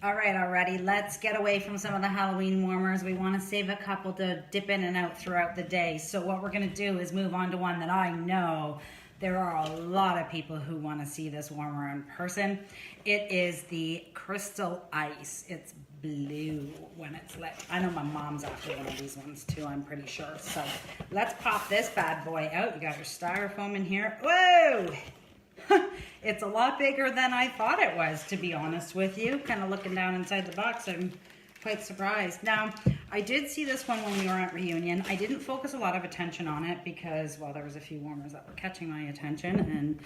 All right, already. Let's get away from some of the Halloween warmers. We want to save a couple to dip in and out throughout the day. So what we're going to do is move on to one that I know there are a lot of people who want to see this warmer in person. It is the Crystal Ice. It's blue when it's lit. I know my mom's after one of these ones too, I'm pretty sure. So let's pop this bad boy out. You got your styrofoam in here. Whoa! It's a lot bigger than I thought it was, to be honest with you. Kind of looking down inside the box, I'm quite surprised. Now, I did see this one when we were at Reunion. I didn't focus a lot of attention on it because, well, there was a few warmers that were catching my attention and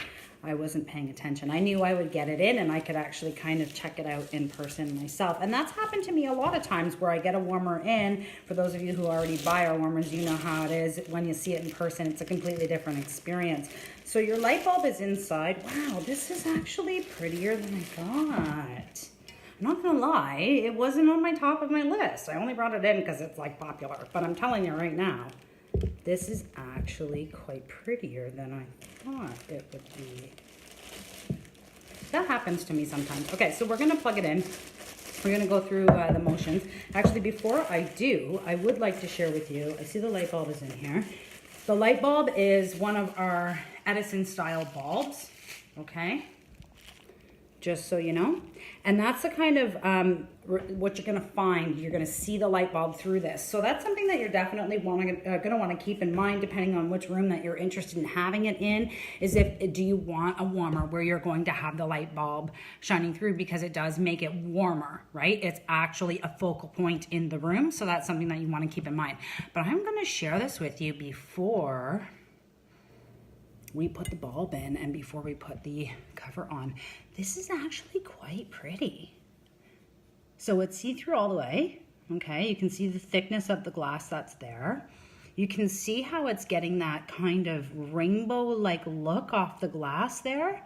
I wasn't paying attention. I knew I would get it in and I could actually kind of check it out in person myself. And that's happened to me a lot of times where I get a warmer in. For those of you who already buy our warmers, you know how it is. When you see it in person, it's a completely different experience. So your light bulb is inside. Wow, this is actually prettier than I thought. I'm not gonna lie, it wasn't on my top of my list. I only brought it in because it's like popular, but I'm telling you right now, this is actually quite prettier than I thought it would be. That happens to me sometimes. Okay, so we're gonna plug it in. We're gonna go through the motions. Actually, before I do, I would like to share with you, I see the light bulb is in here. The light bulb is one of our Edison style bulbs, okay? Just so you know. And that's the kind of what you're gonna find. You're gonna see the light bulb through this. So that's something that you're definitely gonna wanna keep in mind depending on which room that you're interested in having it in, is do you want a warmer where you're going to have the light bulb shining through, because it does make it warmer, right? It's actually a focal point in the room. So that's something that you wanna keep in mind. But I'm gonna share this with you before we put the bulb in and before we put the cover on. This is actually quite pretty. So it's see-through all the way, okay? You can see the thickness of the glass that's there. You can see how it's getting that kind of rainbow-like look off the glass there.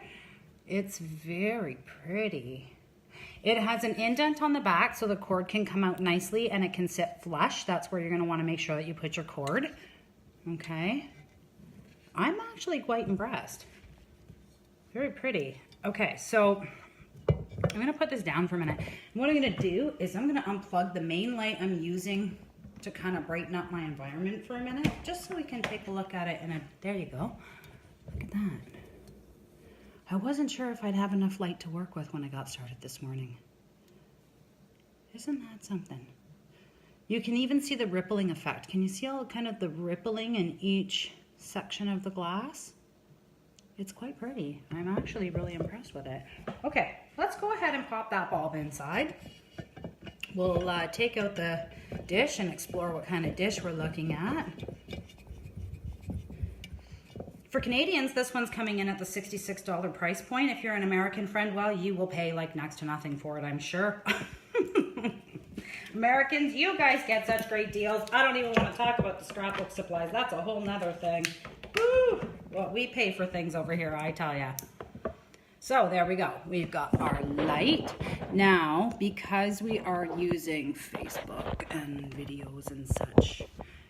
It's very pretty. It has an indent on the back so the cord can come out nicely and it can sit flush. That's where you're gonna wanna make sure that you put your cord, okay? I'm actually quite impressed. Very pretty. Okay, so I'm gonna put this down for a minute. What I'm gonna do is I'm gonna unplug the main light I'm using to kind of brighten up my environment for a minute, just so we can take a look at it. And there you go. Look at that. I wasn't sure if I'd have enough light to work with when I got started this morning. Isn't that something? You can even see the rippling effect. Can you see all kind of the rippling in each section of the glass? It's quite pretty. I'm actually really impressed with it. Okay, let's go ahead and pop that bulb inside. We'll take out the dish and explore what kind of dish we're looking at. For Canadians, this one's coming in at the $66 price point. If you're an American friend, well, you will pay like next to nothing for it, I'm sure. Americans, you guys get such great deals. I don't even want to talk about the scrapbook supplies. That's a whole nother thing. Woo! What we pay for things over here, I tell ya. So there we go. We've got our light. Now, because we are using Facebook and videos and such,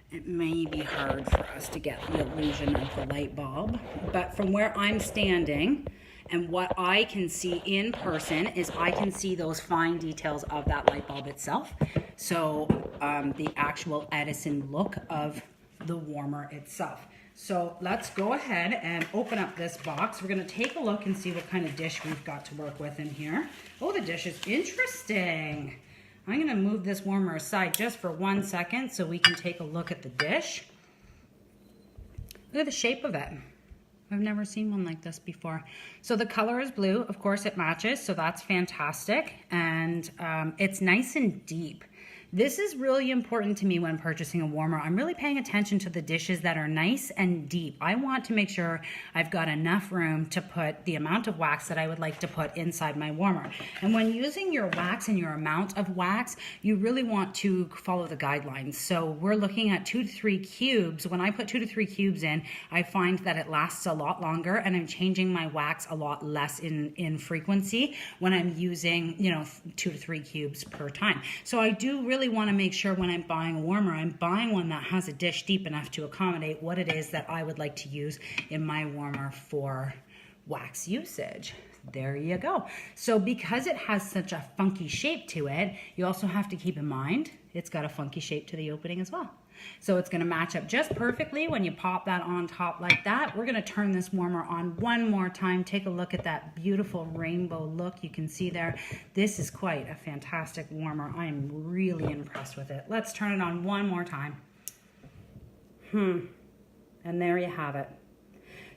it may be hard for us to get the illusion of the light bulb. But from where I'm standing, and what I can see in person is I can see those fine details of that light bulb itself. So the actual Edison look of the warmer itself. So let's go ahead and open up this box. We're gonna take a look and see what kind of dish we've got to work with in here. Oh, the dish is interesting. I'm gonna move this warmer aside just for 1 second so we can take a look at the dish. Look at the shape of it. I've never seen one like this before. So the color is blue. Of course it matches, so that's fantastic. And it's nice and deep. This is really important to me when purchasing a warmer. I'm really paying attention to the dishes that are nice and deep. I want to make sure I've got enough room to put the amount of wax that I would like to put inside my warmer. And when using your wax and your amount of wax, you really want to follow the guidelines. So we're looking at 2 to 3 cubes. When I put 2 to 3 cubes in, I find that it lasts a lot longer and I'm changing my wax a lot less in frequency when I'm using, 2 to 3 cubes per time. So I do really want to make sure when I'm buying a warmer, I'm buying one that has a dish deep enough to accommodate what it is that I would like to use in my warmer for wax usage. there you go. So because it has such a funky shape to it, you also have to keep in mind it's got a funky shape to the opening as well. So it's going to match up just perfectly when you pop that on top like that. We're going to turn this warmer on one more time. Take a look at that beautiful rainbow look you can see there. This is quite a fantastic warmer. I am really impressed with it. Let's turn it on one more time. And there you have it.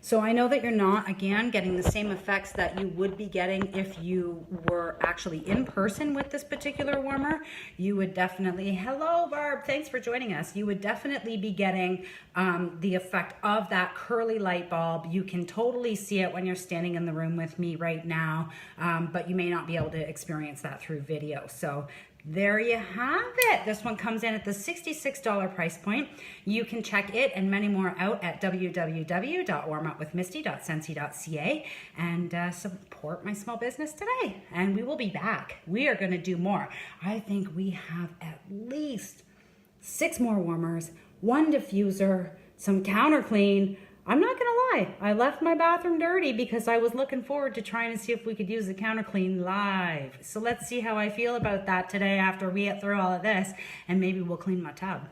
So I know that you're not, again, getting the same effects that you would be getting if you were actually in person with this particular warmer. You would definitely, hello Barb, thanks for joining us. You would definitely be getting the effect of that curly light bulb. You can totally see it when you're standing in the room with me right now, but you may not be able to experience that through video. So there you have it. This one comes in at the $66 price point. You can check it and many more out at www.warmupwithmisty.scentsy.ca and support my small business today. And we will be back. We are going to do more. I think we have at least 6 more warmers, 1 diffuser, some counter clean. I'm not gonna lie, I left my bathroom dirty because I was looking forward to trying to see if we could use the counter clean live. So let's see how I feel about that today after we get through all of this, and maybe we'll clean my tub.